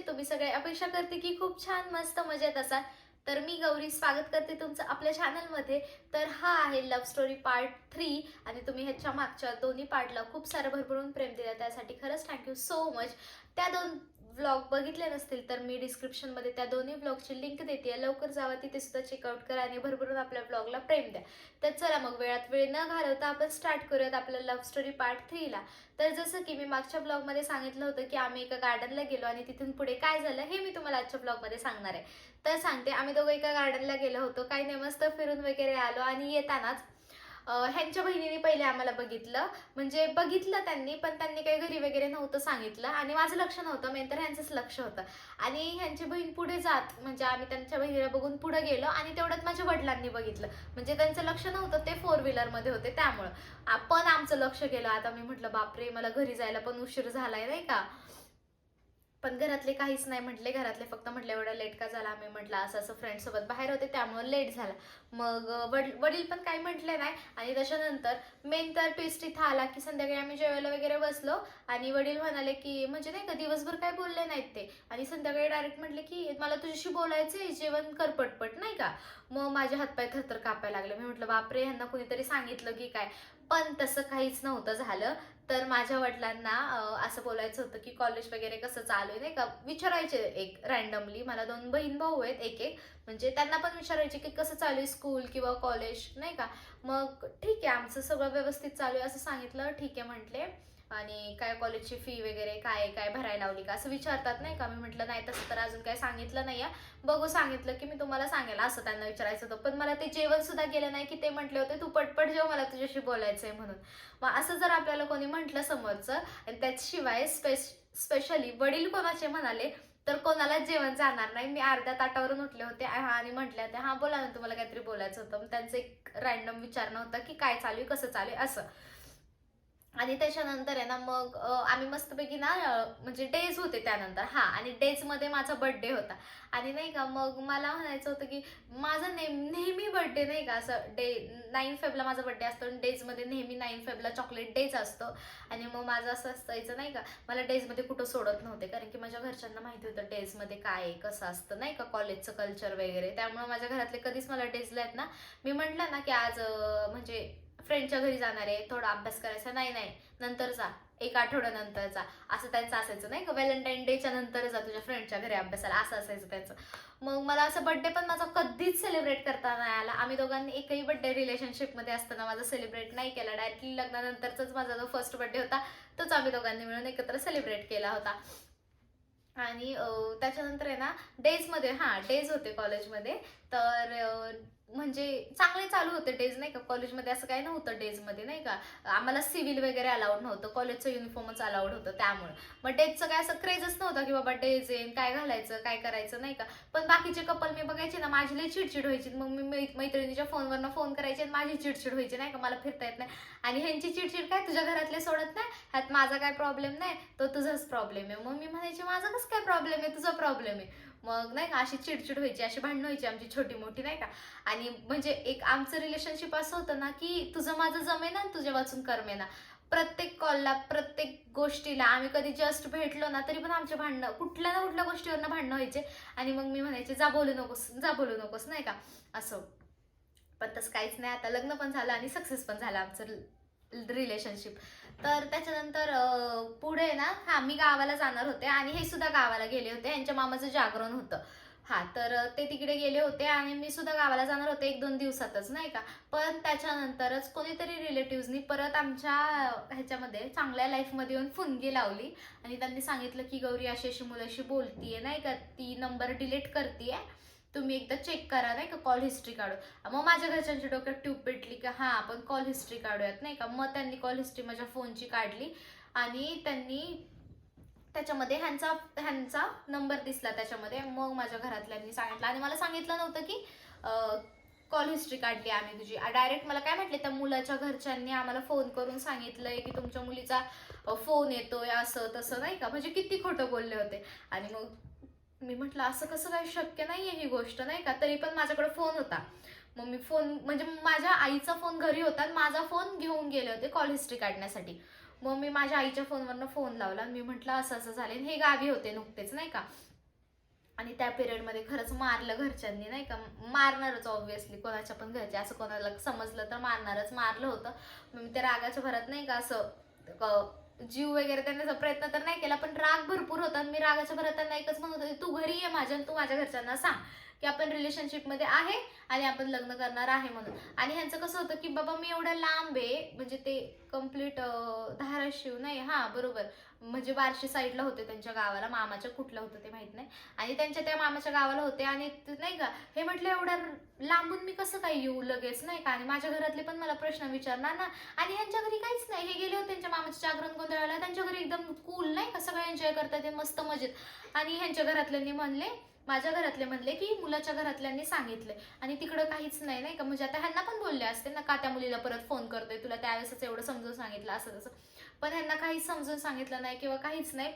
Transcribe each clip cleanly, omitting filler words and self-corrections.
तुम्ही सगळे अपेक्षा करते की खूप छान मस्त मजेत असाल. तर मी गौरी स्वागत करते तुमचं आपल्या चॅनलमध्ये. तर हा आहे लव्ह स्टोरी पार्ट 3 आणि तुम्ही ह्याच्या मागच्या दोन्ही पार्टला खूप सारं भरभरून प्रेम दिलं त्यासाठी खरंच थँक्यू सो मच. त्या दोन व्लॉग बघितले नसतील तर मी डिस्क्रिप्शनमध्ये त्या दोन्ही व्लॉगची लिंक देते. लवकर जावा तिथे सुद्धा चेकआउट करा आणि भरभरून आपल्या व्लॉगला प्रेम द्या. तर चला मग वेळात वेळ न घालवता आपण स्टार्ट करूयात आपल्या लव्ह स्टोरी पार्ट 3 ला. तर जसं की मी मागच्या ब्लॉगमध्ये सांगितलं होतं की आम्ही एका गार्डनला गेलो आणि तिथून पुढे काय झालं हे मी तुम्हाला आजच्या ब्लॉगमध्ये सांगणार आहे. तर सांगते, आम्ही दोघं एका गार्डनला गेलो होतो. काही नाही, मस्त फिरून वगैरे आलो आणि येतानाच ह्यांच्या बहिणीने पहिले आम्हाला बघितलं. म्हणजे बघितलं त्यांनी, पण त्यांनी काही घरी वगैरे नव्हतं सांगितलं आणि माझं लक्ष नव्हतं, मेन तर ह्यांचंच लक्ष होतं. आणि ह्यांची बहीण पुढे जात म्हणजे आम्ही त्यांच्या बहिणीला बघून पुढे गेलो आणि तेवढ्यात माझ्या वडिलांनी बघितलं. म्हणजे त्यांचं लक्ष नव्हतं, ते 4 व्हीलरमध्ये होते त्यामुळं. आपण आमचं लक्ष गेलं. आता मी म्हटलं बापरे, मला घरी जायला पण उशीर झालाय नाही का. पण घरातले काहीच नाही म्हटले. घरातले फक्त म्हटले एवढा लेट का झाला. आम्ही म्हटलं असं असं फ्रेंडसोबत बाहेर होते त्यामुळे लेट झाला. मग वडील पण काही म्हटले नाही. आणि त्याच्यानंतर मेन तर ट्विस्ट इथं आला की संध्याकाळी आम्ही जेवायला वगैरे बसलो आणि वडील म्हणाले की म्हणजे नाही का दिवसभर काय बोलले नाहीत ते आणि संध्याकाळी डायरेक्ट म्हटले की मला तुझ्याशी बोलायचंय, जेवण कर पटपट नाही का. मग माझे हातपाय थरथर कापायला लागले. मी म्हटलं बापरे, ह्यांना कुणीतरी सांगितलं की काय. पण तसं काहीच नव्हतं झालं. तर माझ्या वडिलांना असं बोलायचं होतं की कॉलेज वगैरे कसं चालू आहे नाही का, विचारायचे एक रँडमली. मला 2 बहीण भाऊ आहेत एक एक, म्हणजे त्यांना पण विचारायचे की कसं चालू आहे स्कूल किंवा कॉलेज नाही का. मग ठीक आहे, आमचं सगळं व्यवस्थित चालू आहे असं सांगितलं. ठीक आहे म्हटले. आणि काय कॉलेजची फी वगैरे काय काय भरायला लावली का असं विचारतात नाही का. मी म्हटलं नाही तसं तर अजून काय सांगितलं नाही, बघू सांगितलं की मी तुम्हाला सांगेल असं त्यांना विचारायचं होतं. पण मला ते जेवण सुद्धा गेलं नाही की ते म्हटले होते तू पटपट जेव, मला तुझ्याशी बोलायचंय म्हणून. मग असं जर आपल्याला कोणी म्हटलं समोरचं आणि त्याशिवाय स्पेशली वडील कोणाचे म्हणाले तर कोणालाच जेवण जाणार नाही. मी अर्ध्या ताटावरून उठले होते आणि म्हटले होते हा बोला ना, तुम्हाला काहीतरी बोलायचं होतं. मग त्यांचं एक रॅन्डम विचारणं होतं की काय चालू आहे, कसं चालू आहे असं. आणि त्याच्यानंतर आहे ना मग आम्ही मस्तपैकी ना म्हणजे डेज होते त्यानंतर आणि डेजमध्ये माझा बर्थडे होता. आणि नाही का मग मला म्हणायचं होतं की माझा नेहमी बर्थडे नाही का असं 9 फेबला माझा बर्थडे असतो आणि डेजमध्ये नेहमी 9 फेबला चॉकलेट डेज असतो. आणि मग माझं असं असायचं नाही का, मला डेजमध्ये कुठं सोडत नव्हते कारण की माझ्या घरच्यांना माहिती होतं डेजमध्ये काय आहे कसं असतं नाही का, कॉलेजचं कल्चर वगैरे. त्यामुळे माझ्या घरातले कधीच मला डेजला आहेत ना, मी म्हटलं ना की आज म्हणजे फ्रेंडच्या घरी जाणार आहे, थोडा अभ्यास करायचा, नाही नाही नंतर जा, 1 आठवड्यानंतर जा, असं त्यांचं असायचं नाही का. व्हॅलेंटाईन डेच्या नंतर जा तुझ्या फ्रेंडच्या घरी अभ्यासाला, असं असायचं त्यांचं. मग मला असं बर्थडे पण माझा कधीच सेलिब्रेट करता नाही आला. आम्ही दोघांनी एकही बर्थडे रिलेशनशिपमध्ये असताना माझा सेलिब्रेट नाही केला. डायरेक्टली लग्नानंतरचाच माझा जो फर्स्ट बर्थडे होता तोच आम्ही दोघांनी मिळून एकत्र सेलिब्रेट केला होता. आणि त्याच्यानंतर आहे ना डेजमध्ये डेज होते कॉलेजमध्ये. तर म्हणजे चांगले चालू होते डेज नाही का. कॉलेजमध्ये असं काही नव्हतं डेजमध्ये नाही का, आम्हाला सिव्हिल वगैरे अलाउड नव्हतं, कॉलेजचं युनिफॉर्मच अलाउड होतं त्यामुळे. मग डेजचं काय असं क्रेजच नव्हतं की बाबा डेज येईन काय घालायचं काय करायचं नाही का. पण बाकीचे कपल मी बघायचे ना, माझी लई चिडचिड व्हायची. मग मी मैत्रिणीच्या फोनवरनं फोन करायचे आणि माझी चिडचिड व्हायची नाही का, मला फिरता येत नाही. आणि ह्यांची चिडचिड काय, तुझ्या घरातले सोडत नाही, ह्यात माझा काय प्रॉब्लेम नाही, तो तुझाच प्रॉब्लेम आहे. मग मी म्हणायचे माझा कसं काय प्रॉब्लेम आहे, तुझा प्रॉब्लेम आहे. मग नाही का अशी चिडचिड व्हायची, अशी भांडणं व्हायची आमची छोटी मोठी नाही का. आणि म्हणजे एक आमचं रिलेशनशिप असं होतं ना की तुझं माझं जमेना आणि तुझ्या वाचून करमेना. प्रत्येक कॉलला प्रत्येक गोष्टीला आम्ही कधी जस्ट भेटलो ना तरी पण आमचे भांडणं कुठल्या ना कुठल्या गोष्टीवरनं भांडणं व्हायचे. आणि मग मी म्हणायचे जा बोलू नकोस, जा बोलू नकोस नाही का असं. पण तसं काहीच नाही, आता लग्न पण झालं आणि सक्सेस पण झालं आमचं रिलेशनशिप. तर त्याच्यानंतर पुढे ना मी गावाला जाणार होते आणि हे सुद्धा गावाला गेले होते, यांच्या मामाचं जागरण होतं. तर ते तिकडे गेले होते आणि मी सुद्धा गावाला जाणार होते 1-2 दिवसातच नाही का. पण त्याच्यानंतरच कोणीतरी रिलेटिव्हनी परत आमच्या ह्याच्यामध्ये चांगल्या लाईफमध्ये येऊन फुनगी लावली आणि त्यांनी सांगितलं की गौरी अशी अशी मुलाशी बोलतीये नाही का, ती नंबर डिलीट करतीये, तुम्ही एकदा चेक करा नाही का, कॉल हिस्ट्री काढू. मग माझ्या घरच्यांच्या डोक्यात ट्यूब पेटली की आपण कॉल हिस्ट्री काढूयात नाही का. मग त्यांनी कॉल हिस्ट्री माझ्या फोनची काढली आणि त्यांनी त्याच्यामध्ये ह्यांचा नंबर दिसला त्याच्यामध्ये. मग माझ्या घरातल्यांनी सांगितलं आणि मला सांगितलं नव्हतं की कॉल हिस्ट्री काढली आम्ही तुझी. डायरेक्ट मला काय म्हटले, त्या मुलाच्या घरच्यांनी आम्हाला फोन करून सांगितलंय की तुमच्या मुलीचा फोन येतोय असं तसं नाही का. म्हणजे किती खोटं बोलले होते. आणि मग मी म्हटलं असं कसं काही शक्य नाहीये ही गोष्ट नाही का. तरी पण माझ्याकडे फोन होता. मग मी फोन म्हणजे माझ्या आईचा फोन घरी होता आणि माझा फोन घेऊन गेले होते कॉल हिस्ट्री काढण्यासाठी. मग मी माझ्या आईच्या फोनवरनं फोन लावला आणि मी म्हटलं असं असं झालं. हे गावी होते नुकतेच नाही का. आणि त्या पिरियडमध्ये खरंच मारलं घरच्यांनी, नाही का, मारणारच ऑब्व्हियसली, कोणाच्या पण घरचे, असं कोणाला समजलं तर मारणारच, मारलं होतं. मग मी त्या रागाच्या भरात नाही का असं जीव वगैरे देण्याचा प्रयत्न तर नाही केला, पण राग भरपूर होता. मी रागाच्या भरात त्यांना एकच म्हणत होते, तू घरी ये माझ्या आणि तू माझ्या घरच्यांना सांग की आपण रिलेशनशिपमध्ये आहे आणि आपण लग्न करणार आहे म्हणून. आणि ह्यांचं कसं होतं की बाबा मी एवढ्या लांब आहे, म्हणजे ते कम्प्लीट धाराशिव नाही, हां बरोबर, म्हणजे बार्शी साईडला होते त्यांच्या गावाला, मामाच्या कुठलं होतं ते माहित नाही, आणि त्यांच्या त्या मामाच्या गावाला होते. आणि नाही का हे म्हटलं एवढ्या लांबून मी कसं काय येऊ लगेच, नाही का, आणि माझ्या घरातले पण मला प्रश्न विचारणार ना. आणि ह्यांच्या घरी काहीच नाही, हे गेले होते त्यांच्या मामाच्या जागरण गोंधळाला, त्यांच्या घरी एकदम कूल, नाही का, सगळं एन्जॉय करतात ते मस्त मजेत. आणि ह्यांच्या घरातल्यांनी म्हणले, माझ्या घरातले म्हणले की मुलाच्या घरातल्यांनी सांगितले, आणि तिकडं काहीच नाही, नाही का, म्हणजे आता ह्यांना पण बोलले असते ना, का त्या मुलीला परत फोन करतोय, तुला त्यावेळेसच एवढं समजून सांगितलं असं तसं, पण ह्यांना काहीच समजून सांगितलं नाही किंवा काहीच नाही.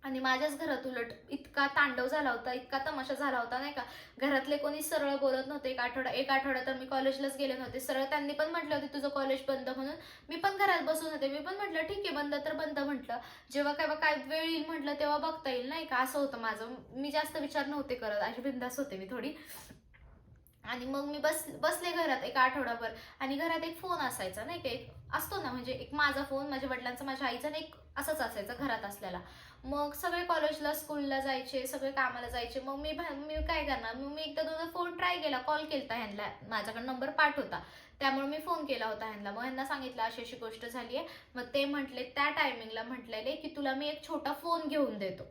आणि माझ्याच घरात उलट इतका तांडव झाला होता, इतका तमाशा झाला होता, नाही का, घरातले कोणी सरळ बोलत नव्हते. एक आठवडा तर मी कॉलेजलाच गेले नव्हते सरळ. त्यांनी पण म्हटलं होते तुझं कॉलेज बंद म्हणून, मी पण घरात बसून होते, मी पण म्हटलं ठीक आहे बंद तर बंद म्हटलं, जेव्हा काय वेळ येईल म्हटलं तेव्हा बघता येईल, नाही का, असं होतं माझं. मी जास्त विचार नव्हते करत, अशी बिंदास होते मी थोडी. आणि मग मी बसले घरात एक आठवडाभर, आणि घरात एक फोन असायचा, नाही का, एक असतो ना, म्हणजे एक माझा फोन, माझ्या वडिलांचा, माझ्या आईचा, आणि एक असंच असायचं घरात असलेला. मग सगळे कॉलेजला स्कूलला जायचे, सगळे कामाला जायचे, मग मी काय करणार, मग मी एकदा दोनदा फोन ट्राय केला, कॉल केला ह्यांना, माझ्याकडे नंबर पाठ होता त्यामुळे मी फोन केला होता ह्यांना. मग ह्यांना सांगितलं अशी अशी गोष्ट झाली आहे. मग ते म्हटले त्या टायमिंगला म्हटलेले की तुला मी एक छोटा फोन घेऊन देतो.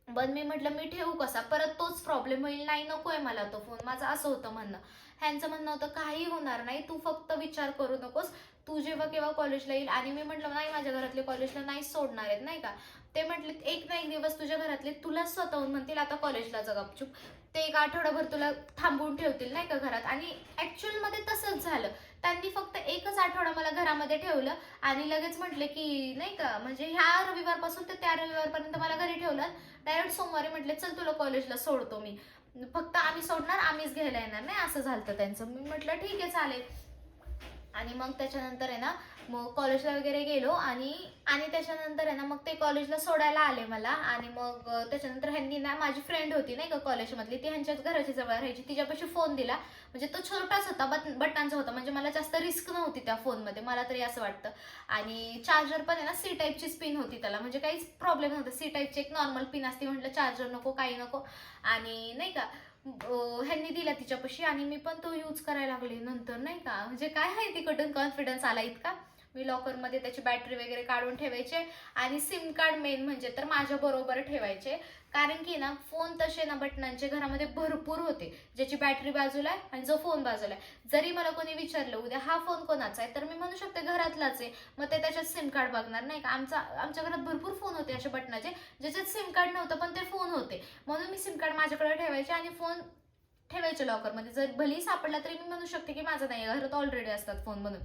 पण मी म्हटलं मी ठेवू कसा, परत तोच प्रॉब्लेम होईल, नाही नकोय मला तो फोन, माझं असं होतं म्हणणं. ह्यांचं म्हणणं होतं काही होणार नाही, तू फक्त विचार करू नकोस, तू जेव्हा केव्हा कॉलेजला येईल. आणि मी म्हटलं नाही, माझ्या घरातले कॉलेजला नाही सोडणार आहेत, नाही का. ते म्हटले एक ना एक दिवस तुझ्या घरातले तुलाच स्वतःहून म्हणतील आता कॉलेजला जा गपचूप, ते एक आठवडाभर तुला थांबवून ठेवतील, नाही का, घरात. आणि ऍक्च्युअल मध्ये तसंच झालं. त्यांनी फक्त एकच आठवडा मला घरामध्ये ठेवलं आणि लगेच म्हटले की नाही का, म्हणजे ह्या रविवारपासून ते त्या रविवारपर्यंत मला घरी ठेवलं. डायरेक्ट सोमवारी म्हटले चल तुला कॉलेजला सोडतो मी, फक्त आम्ही सोडणार, आम्हीच घ्यायला येणार नाही, असं झालं त्यांचं. मी म्हटलं ठीक आहे चालेल. आणि मग त्याच्यानंतर आहे ना, मग कॉलेजला वगैरे गेलो, आणि त्याच्यानंतर आहे ना, मग ते कॉलेजला सोडायला आले मला. आणि मग त्याच्यानंतर ह्यांनी ना, माझी फ्रेंड होती नाही का कॉलेजमधली, ती ह्यांच्याच घराची जवळ राहायची, तिच्यापाशी फोन दिला. म्हणजे तो छोटाच होता, बटनांचा होता, म्हणजे मला जास्त रिस्क नव्हती त्या फोनमध्ये, मला तरी असं वाटतं. आणि चार्जर पण आहे ना सी टाईपची पिन होती त्याला, म्हणजे काहीच प्रॉब्लेम नव्हता. सी टाईपची एक नॉर्मल पिन असते, म्हटलं चार्जर नको काही नको. आणि नाही का ह्यांनी दिला तिच्यापाशी, आणि मी पण तो यूज करायला लागले नंतर, नाही का, म्हणजे काय आहे तिकडून कॉन्फिडन्स आला इतका. मी लॉकरमध्ये त्याची बॅटरी वगैरे काढून ठेवायचे, आणि सिम कार्ड मेन म्हणजे तर माझ्या बरोबर ठेवायचे, कारण की ना फोन तसे ना बटनांचे घरामध्ये भरपूर होते, ज्याची बॅटरी बाजूला आहे आणि जो फोन बाजूला आहे. जरी मला कोणी विचारलं उद्या हा फोन कोणाचा आहे, तर मी म्हणू शकते घरातलाच आहे, मग ते त्याच्यात सिम कार्ड बघणार, नाही का. आमच्या घरात भरपूर फोन होते असे बटनाचे, ज्याच्यात सिम कार्ड नव्हतं पण ते फोन होते, म्हणून मी सिम कार्ड माझ्याकडे ठेवायचे आणि फोन ठेवायचे लॉकरमध्ये. जर भलेही सापडला तरी मी म्हणू शकते की माझा नाही, घरात ऑलरेडी असतात फोन म्हणून.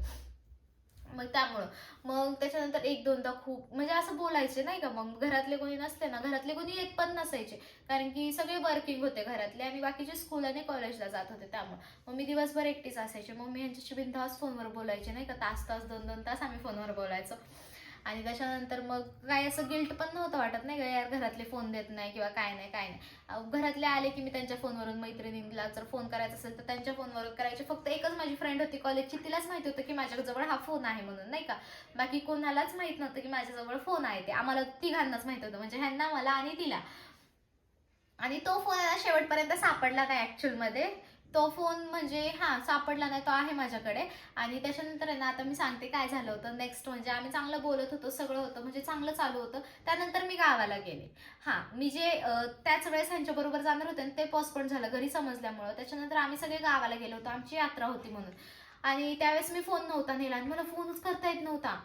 मग त्यामुळं मग त्याच्यानंतर एक दोनदा खूप म्हणजे असं बोलायचे, नाही का. मग घरातले कोणी नसते ना, घरातले कोणी येत पण नसायचे, कारण की सगळे वर्किंग होते घरातले, आणि बाकीचे स्कूल आणि कॉलेजला जात होते. त्यामुळे मग मी दिवसभर एकटीच असायचे. मग मी ह्यांच्याशी बिनधास्त फोनवर बोलायचे, नाही का, तास तास 2-2 तास आम्ही फोनवर बोलायचो. आणि त्याच्यानंतर मग काय असं गिल्ट पण नव्हतं वाटत, नाही का, यार घरातले फोन देत नाही किंवा काय नाही. घरातले आले की मी त्यांच्या फोनवरून, मैत्रिणींना जर फोन करायचा असेल तर त्यांच्या फोनवर करायचे. फक्त एकच माझी फ्रेंड होती कॉलेजची, तिलाच माहिती होतं की माझ्याजवळ हा फोन आहे म्हणून, नाही का. बाकी कोणालाच माहित नव्हतं की माझ्याजवळ फोन आहे, ते आम्हाला तिघांनाच माहित होतं, म्हणजे ह्यांना, मला आणि तिला. आणि तो फोन शेवटपर्यंत सापडला नाही ऍक्च्युअल मध्ये. तो फोन म्हणजे सापडला नाही, तो आहे माझ्याकडे. आणि त्याच्यानंतर आहे ना, आता मी सांगते काय झालं होतं नेक्स्ट. म्हणजे आम्ही चांगलं बोलत होतो, सगळं होतं, म्हणजे चांगलं चालू होतं. त्यानंतर मी गावाला गेले. मी जे त्याच वेळेस ह्यांच्या बरोबर जाणार होते ते पोस्टपोन झालं घरी समजल्यामुळं. त्याच्यानंतर आम्ही सगळे गावाला गेलो होतो, आमची यात्रा होती म्हणून. आणि त्यावेळेस मी फोन नव्हता नेला, आणि मला फोनच करता येत नव्हता.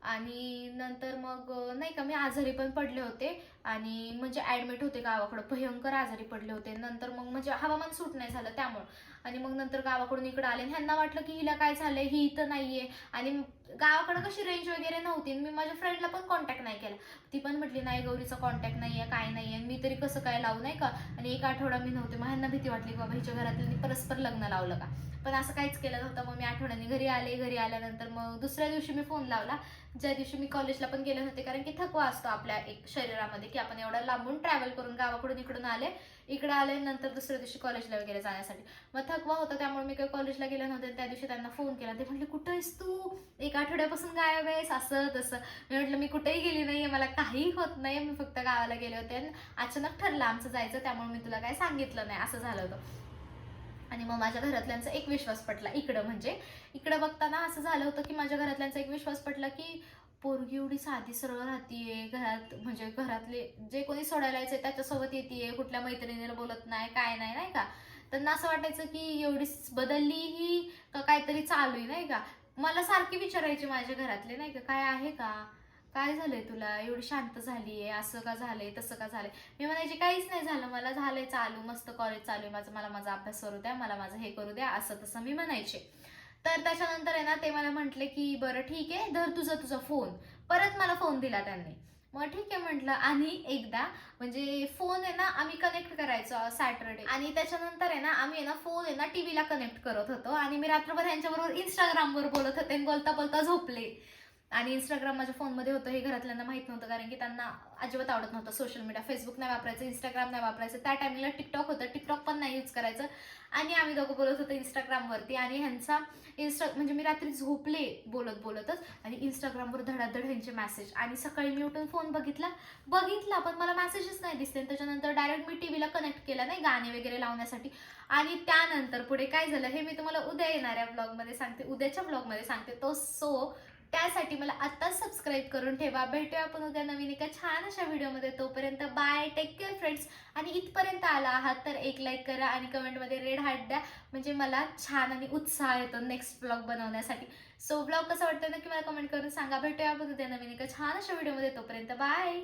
आणि नंतर मग नाही का, मी आजारी पण पडले होते, आणि म्हणजे ॲडमिट होते गावाकडं, भयंकर आजारी पडले होते. नंतर मग म्हणजे हवामान सूट नाही झालं त्यामुळं. आणि मग नंतर गावाकडून इकडं आले, आणि ह्यांना वाटलं की हिला काय झालंय, ही इथं नाहीये. आणि गावाकडं कशी रेंज वगैरे नव्हती, मी माझ्या फ्रेंडला पण कॉन्टॅक्ट नाही केला. ती पण म्हटली नाही गौरीचा कॉन्टॅक्ट नाहीये, काय नाहीये, मी तरी कसं काय लावू, नाही का. आणि एक आठवडा मी नव्हते. मग ह्यांना भीती वाटली बाबा हिच्या घरातल्यांनी परस्पर लग्न लावलं का. पण असं काहीच केलं नव्हतं. मग मी आठवड्याने घरी आले. घरी आल्यानंतर मग दुसऱ्या दिवशी मी फोन लावला, ज्या दिवशी मी कॉलेजला पण गेले नव्हते, कारण की थकवा असतो आपल्या एक शरीरामध्ये की आपण एवढं लांबून ट्रॅव्हल करून गावाकडून इकडून आले, इकडे आले नंतर दुसऱ्या दिवशी कॉलेजला वगैरे जाण्यासाठी. मग थकवा होता त्यामुळे मी काही कॉलेजला गेले नव्हते. त्या दिवशी त्यांना फोन केला. ते म्हटले कुठं आहेस तू, एक आठवड्यापासून गायब आहेस, असं तसं. मी म्हटलं मी कुठेही गेली नाहीये, मला काही होत नाही, मी फक्त गावाला गेले होते आणि अचानक ठरलं आमचं जायचं, त्यामुळे मी तुला काय सांगितलं नाही, असं झालं होतं. आणि मग माझ्या घरातल्यांचा एक विश्वास पटला. इकडं बघताना असं झालं होतं की माझ्या घरातल्यांचा एक विश्वास पटला की पोरगी एवढी साधी सरळ राहतीये घरात, म्हणजे घरातले जे कोणी सोडायला यायचे त्याच्यासोबत येते, कुठल्या मैत्रिणीला बोलत नाही, काय नाही, नाही का. त्यांना असं वाटायचं की एवढीच बदलली ही का काहीतरी चालू आहे, नाही का. मला सारखे विचारायचे माझ्या घरातले, नाही का, काय आहे का, काय झालंय तुला, एवढी शांत झालीये, असं का झालंय, तसं का झालंय. मी म्हणायचे काहीच नाही झालं, मला झालंय चालू, मस्त कॉलेज चालू आहे माझं, मला माझा अभ्यास करू द्या, मला माझं हे करू द्या, असं तसं मी म्हणायचे. तर त्याच्यानंतर आहे ना ते मला म्हटले की बरं ठीक आहे, धर तुझा फोन. परत मला फोन दिला त्यांनी. मग ठीक आहे म्हटलं. आणि एकदा म्हणजे फोन आहे ना आम्ही कनेक्ट करायचो सॅटरडे, आणि त्याच्यानंतर आहे ना आम्ही आहे ना फोन आहे ना टीव्हीला कनेक्ट करत होतो, आणि मी रात्रभर यांच्याबरोबर इंस्टाग्रामवर बोलत होते आणि बोलता बोलता झोपले. आणि इंस्टाग्राम माझ्या फोनमध्ये होतं हे घरातल्यांना माहित नव्हतं, कारण की त्यांना अजिबात आवडत नव्हतं सोशल मीडिया. फेसबुक नाही वापरायचं, इंस्टाग्राम नाही वापरायचं. त्या टायमिंगला टिकटॉक होतं, टिकटॉक पण नाही यूज करायचं. आणि आम्ही दोघं बोलत होतो इंस्टाग्रामवरती. आणि ह्यांचा म्हणजे मी रात्री झोपले बोलत बोलतच, आणि इंस्टाग्रामवर धडाधड ह्यांचे मेसेज. आणि सकाळी मी उठून फोन बघितला पण मला मेसेजेस नाही दिसले. त्याच्यानंतर डायरेक्ट मी टीव्हीला कनेक्ट केला, नाही, गाणे वगैरे लावण्यासाठी. आणि त्यानंतर पुढे काय झालं हे मी तुम्हाला उद्या येणाऱ्या ब्लॉगमध्ये सांगते, उद्याच्या ब्लॉगमध्ये सांगते. त्यासाठी मला आत्ताच सबस्क्राईब करून ठेवा. भेटूया आपण उद्या नवीन एका छान अशा व्हिडिओमध्ये. तोपर्यंत बाय, टेक केअर फ्रेंड्स. आणि इथपर्यंत आला आहात तर एक लाईक करा आणि कमेंटमध्ये रेड हार्ट द्या, म्हणजे मला छान आणि उत्साह येतो नेक्स्ट ब्लॉग बनवण्यासाठी. सो ब्लॉग कसा वाटतं नक्की मला कमेंट करून सांगा. भेटूया आपण उद्या नवीन एका छान अशा व्हिडिओमध्ये. तोपर्यंत बाय.